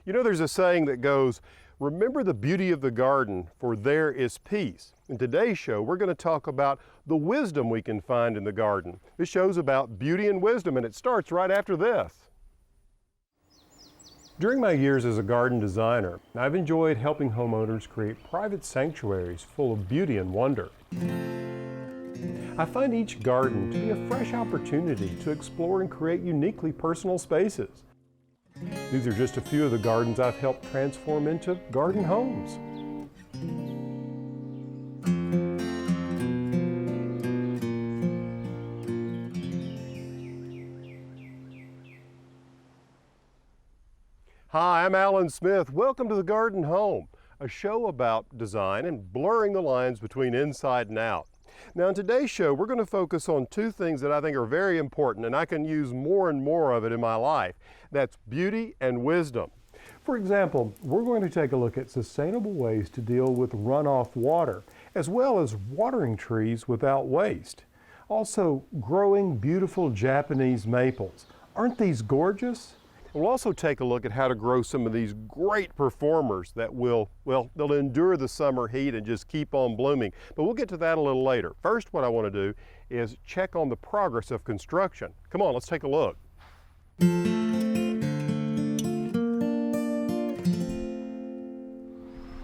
You know, there's a saying that goes, remember the beauty of the garden, for there is peace. In today's show, we're going to talk about the wisdom we can find in the garden. This show's about beauty and wisdom, and it starts right after this. During my years as a garden designer, I've enjoyed helping homeowners create private sanctuaries full of beauty and wonder. I find each garden to be a fresh opportunity to explore and create uniquely personal spaces. These are just a few of the gardens I've helped transform into garden homes. Hi, I'm Alan Smith. Welcome to the Garden Home, a show about design and blurring the lines between inside and out. Now in today's show, we're going to focus on two things that I think are very important, and I can use more and more of it in my life. That's beauty and wisdom. For example, we're going to take a look at sustainable ways to deal with runoff water, as well as watering trees without waste. Also, growing beautiful Japanese maples. Aren't these gorgeous? We'll also take a look at how to grow some of these great performers that will, well, they'll endure the summer heat and just keep on blooming. But we'll get to that a little later. First, what I want to do is check on the progress of construction. Come on, let's take a look.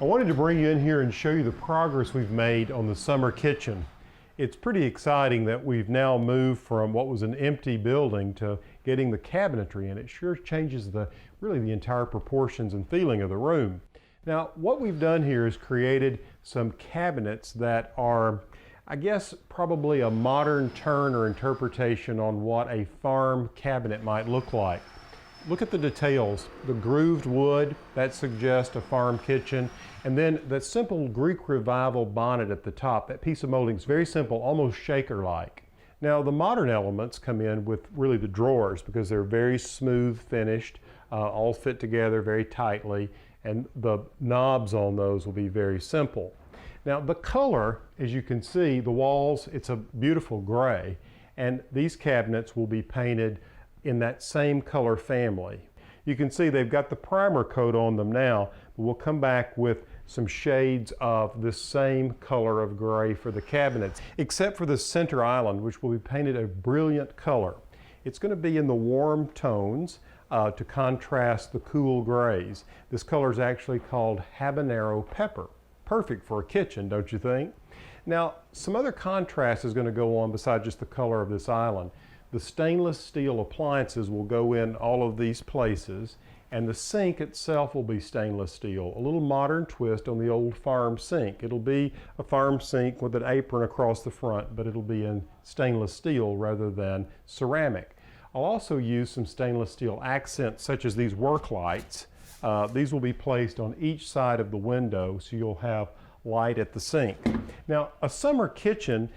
I wanted to bring you in here and show you the progress we've made on the summer kitchen. It's pretty exciting that we've now moved from what was an empty building to getting the cabinetry, and it sure changes really the entire proportions and feeling of the room. Now, what we've done here is created some cabinets that are, I guess, probably a modern turn or interpretation on what a farm cabinet might look like. Look at the details. The grooved wood, that suggests a farm kitchen. And then that simple Greek Revival bonnet at the top, that piece of molding is very simple, almost shaker-like. Now the modern elements come in with really the drawers because they're very smooth finished, all fit together very tightly, and the knobs on those will be very simple. Now the color, as you can see, the walls, it's a beautiful gray, and these cabinets will be painted in that same color family. You can see they've got the primer coat on them now, but we'll come back with some shades of this same color of gray for the cabinets, except for the center island, which will be painted a brilliant color. It's going to be in the warm tones to contrast the cool grays. This color is actually called habanero pepper. Perfect for a kitchen, don't you think? Now, some other contrast is going to go on besides just the color of this island. The stainless steel appliances will go in all of these places, and the sink itself will be stainless steel. A little modern twist on the old farm sink. It'll be a farm sink with an apron across the front, but it'll be in stainless steel rather than ceramic. I'll also use some stainless steel accents such as these work lights. These will be placed on each side of the window so you'll have light at the sink. Now, a summer kitchen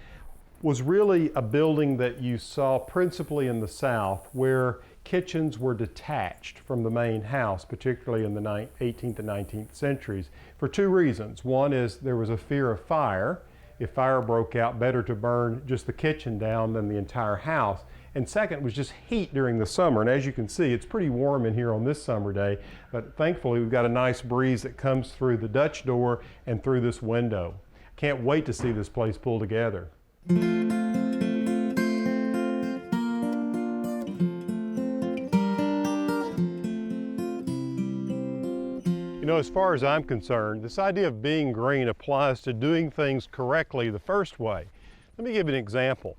was really a building that you saw principally in the South, where kitchens were detached from the main house, particularly in the 18th and 19th centuries, for two reasons. One is there was a fear of fire. If fire broke out, better to burn just the kitchen down than the entire house. And second was just heat during the summer. And as you can see, it's pretty warm in here on this summer day, but thankfully we've got a nice breeze that comes through the Dutch door and through this window. Can't wait to see this place pull together. You know, as far as I'm concerned, this idea of being green applies to doing things correctly the first way. Let me give you an example.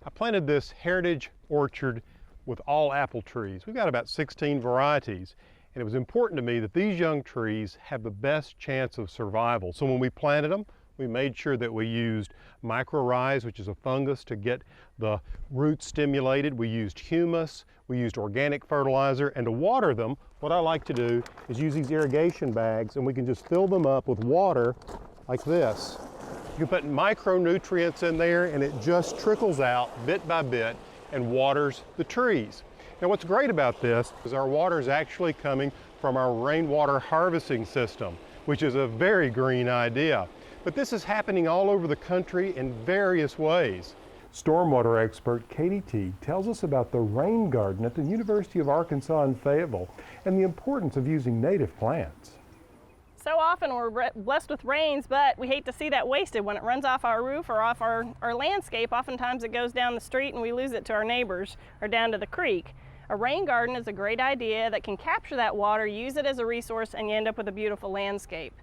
I planted this heritage orchard with all apple trees. We've got about 16 varieties, and it was important to me that these young trees have the best chance of survival. So when we planted them, we made sure that we used mycorrhizae, which is a fungus, to get the roots stimulated. We used humus, we used organic fertilizer, and to water them, what I like to do is use these irrigation bags, and we can just fill them up with water like this. You can put micronutrients in there, and it just trickles out bit by bit and waters the trees. Now what's great about this is our water is actually coming from our rainwater harvesting system, which is a very green idea. But this is happening all over the country in various ways. Stormwater expert Katie Teague tells us about the rain garden at the University of Arkansas in Fayetteville and the importance of using native plants. So often we're blessed with rains, but we hate to see that wasted. When it runs off our roof or off our landscape, oftentimes it goes down the street and we lose it to our neighbors or down to the creek. A rain garden is a great idea that can capture that water, use it as a resource, and you end up with a beautiful landscape.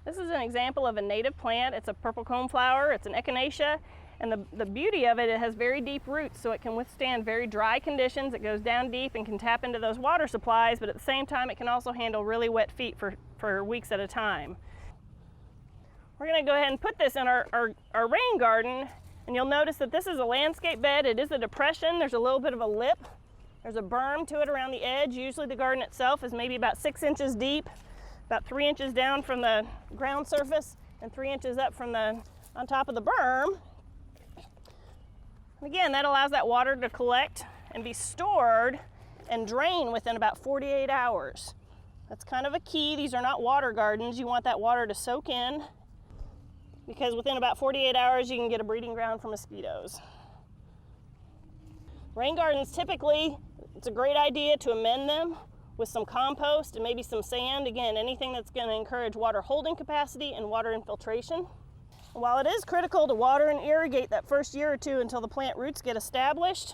This is an example of a native plant. It's a purple coneflower, it's an echinacea, and the beauty of it, it has very deep roots, so it can withstand very dry conditions. It goes down deep and can tap into those water supplies, but at the same time it can also handle really wet feet for weeks at a time. We're going to go ahead and put this in our rain garden, and you'll notice that this is a landscape bed. It is a depression. There's a little bit of a lip. There's a berm to it around the edge. Usually the garden itself is maybe about 6 inches deep, about 3 inches down from the ground surface and 3 inches up from on top of the berm. And again, that allows that water to collect and be stored and drain within about 48 hours. That's kind of a key. These are not water gardens. You want that water to soak in, because within about 48 hours you can get a breeding ground for mosquitoes. Rain gardens, typically, it's a great idea to amend them with some compost and maybe some sand. Again, anything that's going to encourage water holding capacity and water infiltration. And while it is critical to water and irrigate that first year or two until the plant roots get established,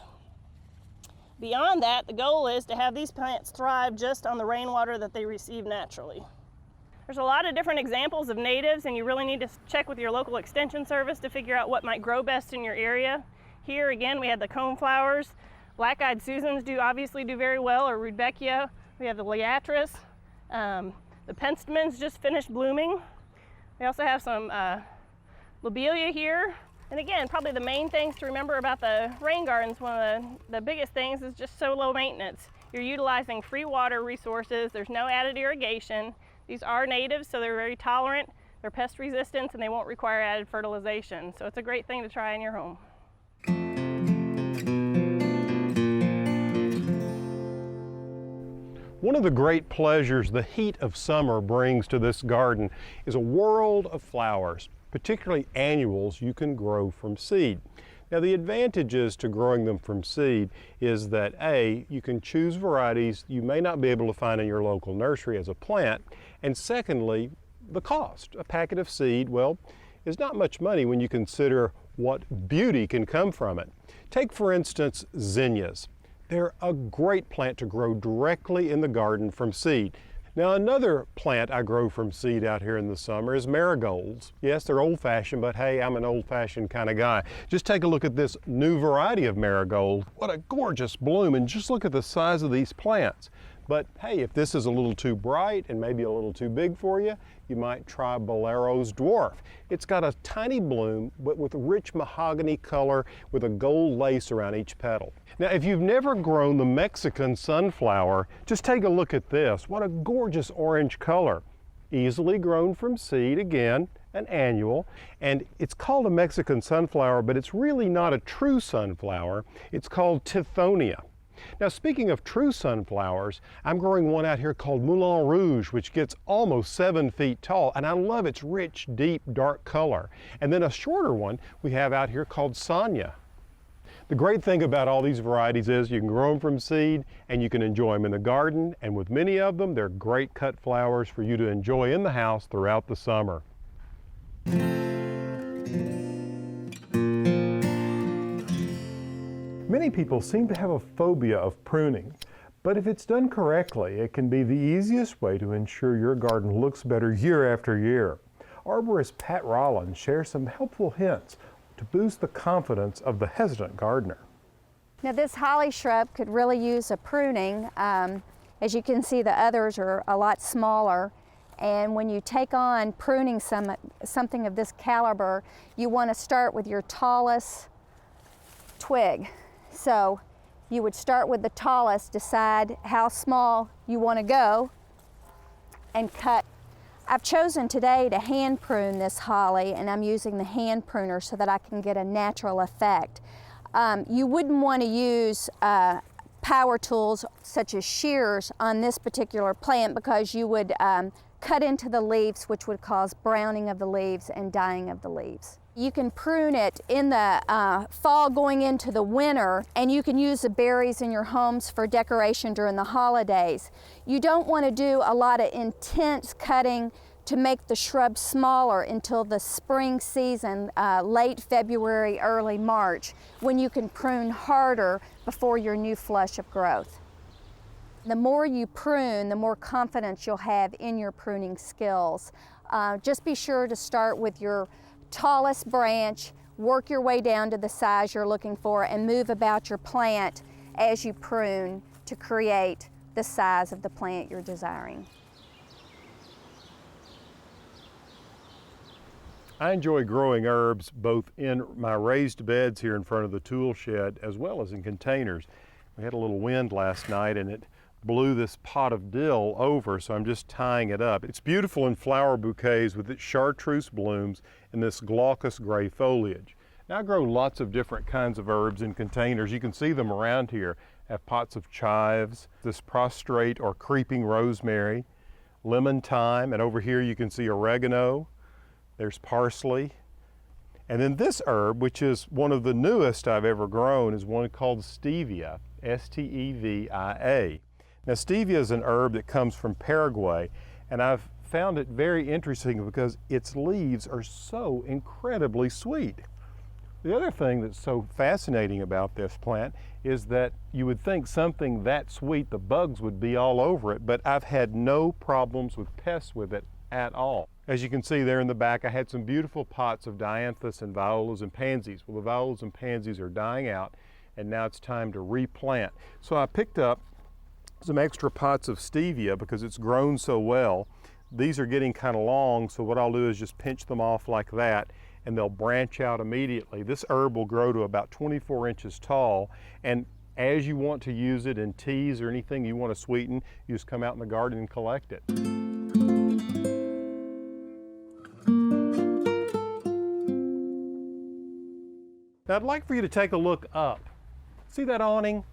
beyond that, the goal is to have these plants thrive just on the rainwater that they receive naturally. There's a lot of different examples of natives, and you really need to check with your local extension service to figure out what might grow best in your area. Here again, we had the coneflowers. Black-eyed Susans obviously do very well, or Rudbeckia. We have the Liatris. The penstemons just finished blooming. We also have some lobelia here. And again, probably the main things to remember about the rain gardens, one of the biggest things is just so low maintenance. You're utilizing free water resources. There's no added irrigation. These are natives, so they're very tolerant. They're pest resistant, and they won't require added fertilization. So it's a great thing to try in your home. One of the great pleasures the heat of summer brings to this garden is a world of flowers, particularly annuals you can grow from seed. Now, the advantages to growing them from seed is that A, you can choose varieties you may not be able to find in your local nursery as a plant, and secondly, the cost. A packet of seed, well, is not much money when you consider what beauty can come from it. Take, for instance, zinnias. They're a great plant to grow directly in the garden from seed. Now, another plant I grow from seed out here in the summer is marigolds. Yes, they're old-fashioned, but hey, I'm an old-fashioned kind of guy. Just take a look at this new variety of marigold. What a gorgeous bloom, and just look at the size of these plants. But hey, if this is a little too bright and maybe a little too big for you, you might try Bolero's dwarf. It's got a tiny bloom, but with rich mahogany color with a gold lace around each petal. Now, if you've never grown the Mexican sunflower, just take a look at this. What a gorgeous orange color. Easily grown from seed, again, an annual. And it's called a Mexican sunflower, but it's really not a true sunflower. It's called Tithonia. Now, speaking of true sunflowers, I'm growing one out here called Moulin Rouge, which gets almost 7 feet tall, and I love its rich, deep, dark color. And then a shorter one we have out here called Sonia. The great thing about all these varieties is you can grow them from seed and you can enjoy them in the garden, and with many of them, they're great cut flowers for you to enjoy in the house throughout the summer. Many people seem to have a phobia of pruning, but if it's done correctly, it can be the easiest way to ensure your garden looks better year after year. Arborist Pat Rollins shares some helpful hints to boost the confidence of the hesitant gardener. Now, this holly shrub could really use a pruning. As you can see, the others are a lot smaller, and when you take on pruning something of this caliber, you want to start with your tallest twig. So you would start with the tallest, decide how small you want to go, and cut. I've chosen today to hand prune this holly, and I'm using the hand pruner so that I can get a natural effect. You wouldn't want to use power tools such as shears on this particular plant, because you would cut into the leaves, which would cause browning of the leaves and dying of the leaves. You can prune it in the fall going into the winter, and you can use the berries in your homes for decoration during the holidays. You don't want to do a lot of intense cutting to make the shrub smaller until the spring season, late February, early March, when you can prune harder before your new flush of growth. The more you prune, the more confidence you'll have in your pruning skills. Just be sure to start with your tallest branch, work your way down to the size you're looking for, and move about your plant as you prune to create the size of the plant you're desiring. I enjoy growing herbs both in my raised beds here in front of the tool shed as well as in containers. We had a little wind last night and it blew this pot of dill over, so I'm just tying it up. It's beautiful in flower bouquets with its chartreuse blooms and this glaucous gray foliage. Now I grow lots of different kinds of herbs in containers. You can see them around here. I have pots of chives, this prostrate or creeping rosemary, lemon thyme, and over here you can see oregano. There's parsley. And then this herb, which is one of the newest I've ever grown, is one called stevia, S-T-E-V-I-A. Now stevia is an herb that comes from Paraguay, and I've found it very interesting because its leaves are so incredibly sweet. The other thing that's so fascinating about this plant is that you would think something that sweet, the bugs would be all over it, but I've had no problems with pests with it at all. As you can see there in the back, I had some beautiful pots of dianthus and violas and pansies. Well, the violas and pansies are dying out, and now it's time to replant. So I picked up some extra pots of stevia because it's grown so well. These are getting kind of long, so what I'll do is just pinch them off like that, and they'll branch out immediately. This herb will grow to about 24 inches tall, and as you want to use it in teas or anything you want to sweeten, you just come out in the garden and collect it. Now I'd like for you to take a look up. See that awning?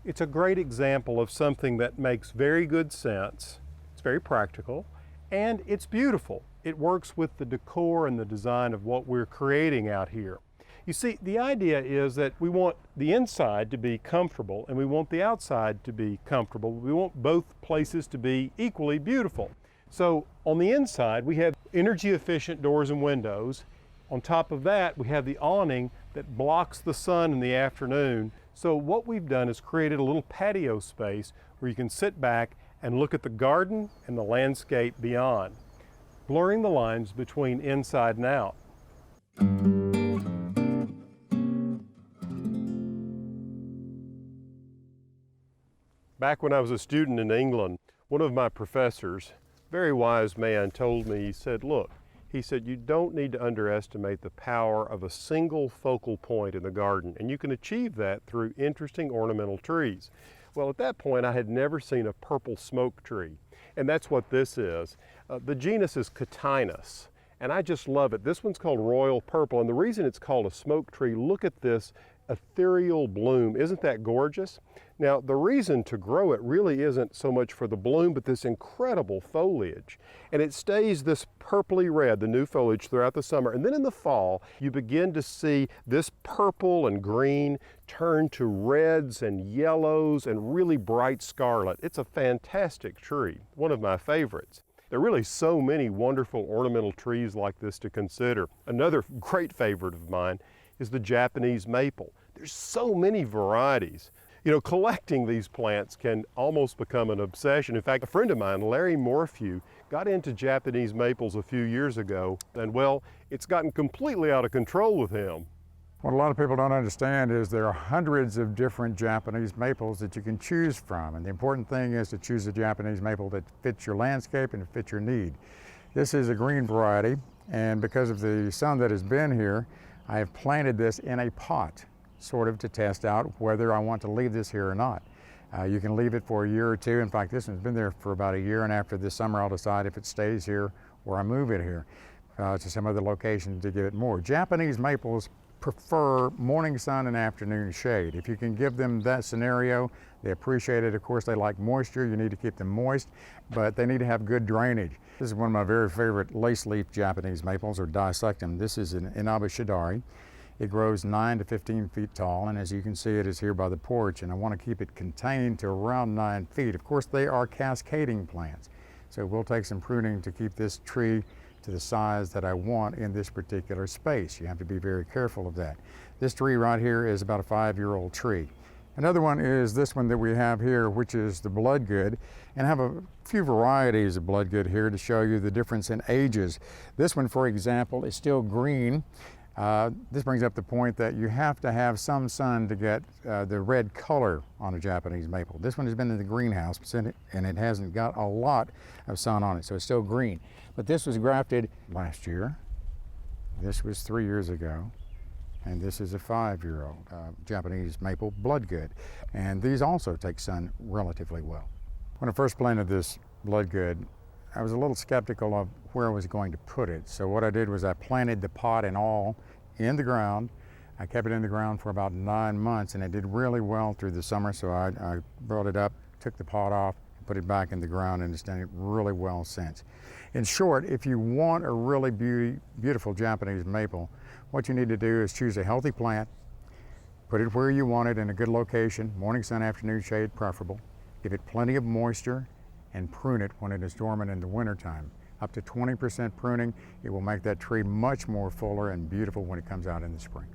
It's a great example of something that makes very good sense. It's very practical, and it's beautiful. It works with the decor and the design of what we're creating out here. You see, the idea is that we want the inside to be comfortable and we want the outside to be comfortable. We want both places to be equally beautiful. So on the inside, we have energy efficient doors and windows. On top of that, we have the awning that blocks the sun in the afternoon. So what we've done is created a little patio space where you can sit back and look at the garden and the landscape beyond, blurring the lines between inside and out. Back when I was a student in England, one of my professors, very wise man, told me, he said, look, he said, you don't need to underestimate the power of a single focal point in the garden, and you can achieve that through interesting ornamental trees. Well, at that point, I had never seen a purple smoke tree, and that's what this is. The genus is contentedness, and I just love it. This one's called royal purple, and the reason it's called a smoke tree, look at this ethereal bloom. Isn't that gorgeous? Now, the reason to grow it really isn't so much for the bloom, but this incredible foliage. And it stays this purpley red, the new foliage, throughout the summer. And then in the fall, you begin to see this purple and green turn to reds and yellows and really bright scarlet. It's a fantastic tree, one of my favorites. There are really so many wonderful ornamental trees like this to consider. Another great favorite of mine is the Japanese maple. There's so many varieties. You know, collecting these plants can almost become an obsession. In fact, a friend of mine, Larry Morphew, got into Japanese maples a few years ago, and well, it's gotten completely out of control with him. What a lot of people don't understand is there are hundreds of different Japanese maples that you can choose from, and the important thing is to choose a Japanese maple that fits your landscape and fits your need. This is a green variety, and because of the sun that has been here, I have planted this in a pot, sort of to test out whether I want to leave this here or not. You can leave it for a year or two. In fact, this one's been there for about a year, and after this summer I'll decide if it stays here or I move it here to some other location to give it more. Japanese maples prefer morning sun and afternoon shade. If you can give them that scenario, they appreciate it. Of course, they like moisture. You need to keep them moist, but they need to have good drainage. This is one of my very favorite lace leaf Japanese maples, or dissectum. This is an Inaba shidari. It grows 9 to 15 feet tall, and as you can see, it is here by the porch, and I want to keep it contained to around 9 feet. Of course, they are cascading plants, so we'll take some pruning to keep this tree to the size that I want in this particular space. You have to be very careful of that. This tree right here is about a 5-year-old tree. Another one is this one that we have here, which is the bloodgood, and I have a few varieties of bloodgood here to show you the difference in ages. This one, for example, is still green. This brings up the point that you have to have some sun to get the red color on a Japanese maple. This one has been in the greenhouse and it hasn't got a lot of sun on it, so it's still green. But this was grafted last year. This was 3 years ago. And this is a 5-year-old Japanese maple bloodgood. And these also take sun relatively well. When I first planted this bloodgood, I was a little skeptical of where I was going to put it. So what I did was I planted the pot and all in the ground. I kept it in the ground for about 9 months, and it did really well through the summer. So I brought it up, took the pot off, put it back in the ground, and it's done it really well since. In short, if you want a really beautiful Japanese maple, what you need to do is choose a healthy plant, put it where you want it in a good location, morning sun, afternoon shade preferable, give it plenty of moisture, and prune it when it is dormant in the wintertime. Up to 20% pruning, it will make that tree much more fuller and beautiful when it comes out in the spring.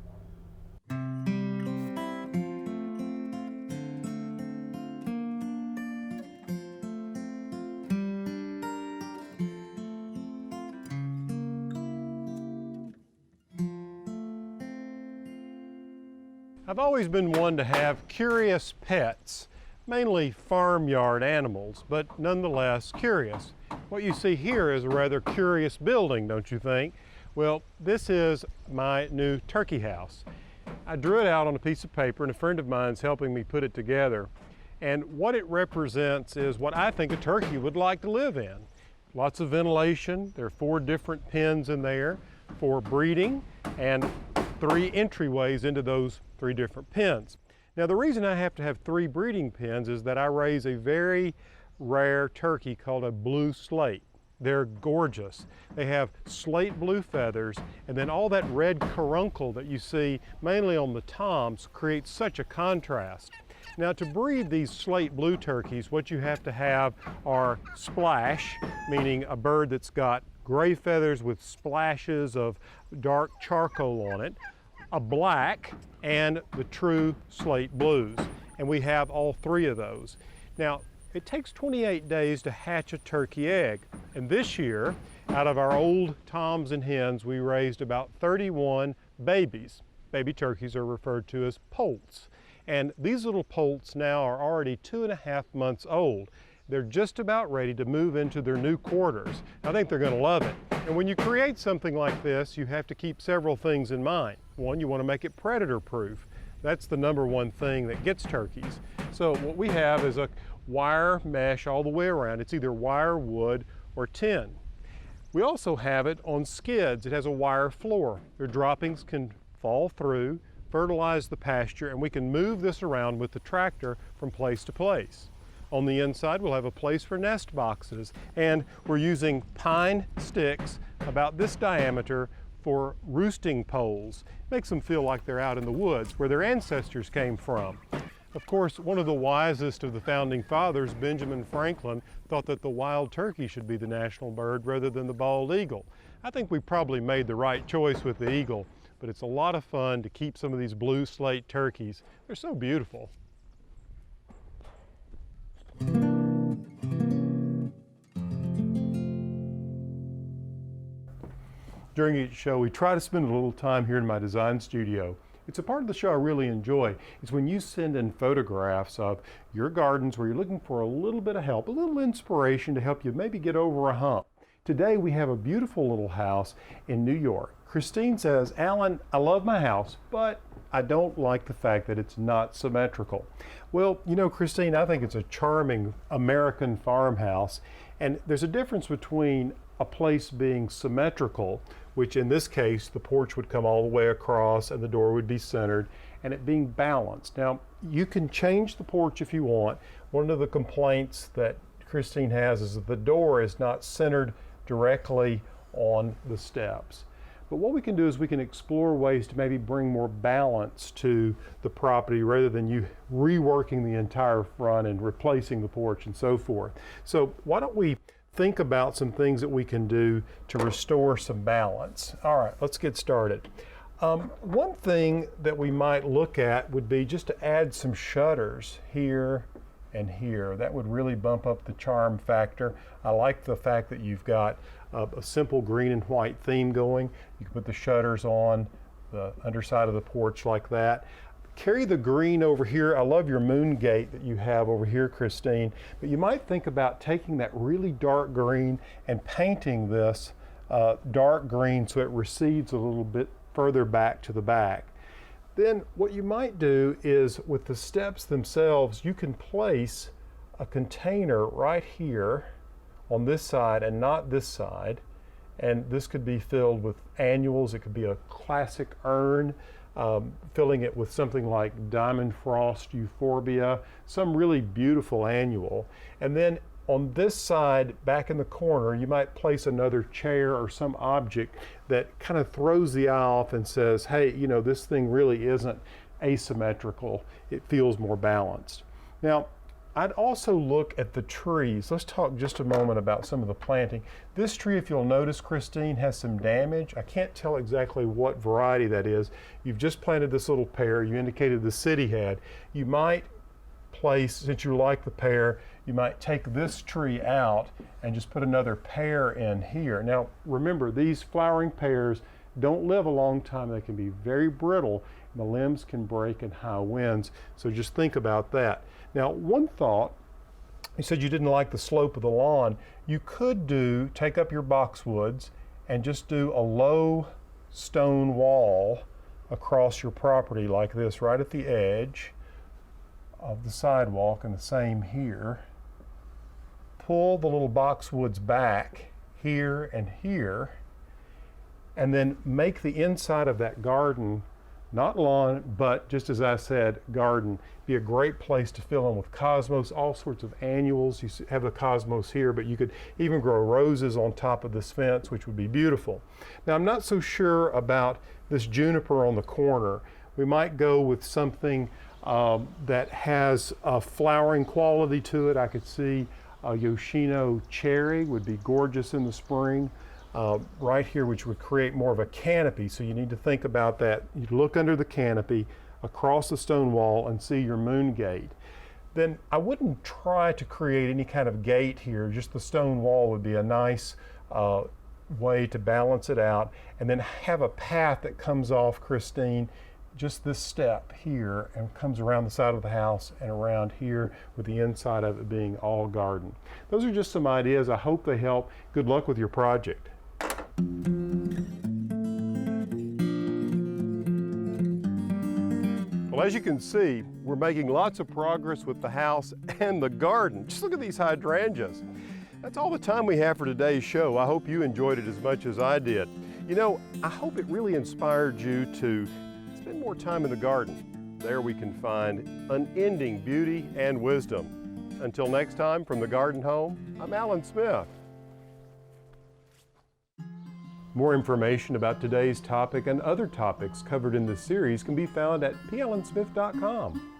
I've always been one to have curious pets, mainly farmyard animals, but nonetheless curious. What you see here is a rather curious building, don't you think? Well, this is my new turkey house. I drew it out on a piece of paper, and a friend of mine's helping me put it together. And what it represents is what I think a turkey would like to live in. Lots of ventilation. There are 4 different pens in there for breeding, and 3 entryways into those 3 different pens. Now, the reason I have to have 3 breeding pens is that I raise a very rare turkey called a blue slate. They're gorgeous. They have slate blue feathers, and then all that red caruncle that you see mainly on the toms creates such a contrast. Now, to breed these slate blue turkeys, what you have to have are splash, meaning a bird that's got gray feathers with splashes of dark charcoal on it, a black, and the true slate blues. And we have all 3 of those. Now, it takes 28 days to hatch a turkey egg. And this year, out of our old toms and hens, we raised about 31 babies. Baby turkeys are referred to as poults. And these little poults now are already 2.5 months old. They're just about ready to move into their new quarters. I think they're going to love it. And when you create something like this, you have to keep several things in mind. One, you want to make it predator proof. That's the #1 thing that gets turkeys. So what we have is a wire mesh all the way around. It's either wire, wood, or tin. We also have it on skids. It has a wire floor. Their droppings can fall through, fertilize the pasture, and we can move this around with the tractor from place to place. On the inside, we'll have a place for nest boxes, and we're using pine sticks about this diameter for roosting poles. Makes them feel like they're out in the woods where their ancestors came from. Of course, one of the wisest of the founding fathers, Benjamin Franklin, thought that the wild turkey should be the national bird rather than the bald eagle. I think we probably made the right choice with the eagle, but it's a lot of fun to keep some of these blue slate turkeys. They're so beautiful. During each show, we try to spend a little time here in my design studio. It's a part of the show I really enjoy. It's when you send in photographs of your gardens where you're looking for a little bit of help, a little inspiration to help you maybe get over a hump. Today we have a beautiful little house in New York. Christine says, "Alan, I love my house, but I don't like the fact that it's not symmetrical." Well, you know, Christine, I think it's a charming American farmhouse, And there's a difference between a place being symmetrical, which in this case the porch would come all the way across and the door would be centered, and it being balanced. Now, you can change the porch if you want. One of the complaints that Christine has is that the door is not centered directly on the steps. But what we can do is we can explore ways to maybe bring more balance to the property rather than you reworking the entire front and replacing the porch and so forth. So why don't we think about some things that we can do to restore some balance. All right, let's get started. One thing that we might look at would be just to add some shutters here and here. That would really bump up the charm factor. I like the fact that you've got a simple green and white theme going. You can put the shutters on the underside of the porch like that. Carry the green over here. I love your moon gate that you have over here, Christine, but you might think about taking that really dark green and painting this dark green so it recedes a little bit further back to the back. Then what you might do is with the steps themselves, you can place a container right here on this side and not this side. And this could be filled with annuals. It could be a classic urn, filling it with something like diamond frost euphorbia, some really beautiful annual. And then on this side, back in the corner, you might place another chair or some object that kind of throws the eye off and says, hey, you know, this thing really isn't asymmetrical. It feels more balanced. Now, I'd also look at the trees. Let's talk just a moment about some of the planting. This tree, if you'll notice, Christine, has some damage. I can't tell exactly what variety that is. You've just planted this little pear. You indicated the city had. You might place, since you like the pear, you might take this tree out and just put another pear in here. Now, remember, these flowering pears don't live a long time. They can be very brittle. And the limbs can break in high winds. So just think about that. Now, one thought, you said you didn't like the slope of the lawn. You could take up your boxwoods and just do a low stone wall across your property like this, right at the edge of the sidewalk, and the same here. Pull the little boxwoods back here and here, and then make the inside of that garden, not lawn, but just as I said, garden, be a great place to fill in with cosmos, all sorts of annuals. You have the cosmos here, but you could even grow roses on top of this fence, which would be beautiful. Now, I'm not so sure about this juniper on the corner. We might go with something that has a flowering quality to it. I could see a Yoshino cherry would be gorgeous in the spring. Right here, which would create more of a canopy. So you need to think about that. You look under the canopy across the stone wall and see your moon gate. Then I wouldn't try to create any kind of gate here. Just the stone wall would be a nice way to balance it out. And then have a path that comes off, Christine, just this step here and comes around the side of the house and around here, with the inside of it being all garden. Those are just some ideas. I hope they help. Good luck with your project. Well, as you can see, we're making lots of progress with the house and the garden. Just look at these hydrangeas. That's all the time we have for today's show. I hope you enjoyed it as much as I did. You know, I hope it really inspired you to spend more time in the garden. There we can find unending beauty and wisdom. Until next time, from the Garden Home, I'm Alan Smith. More information about today's topic and other topics covered in this series can be found at plansmith.com.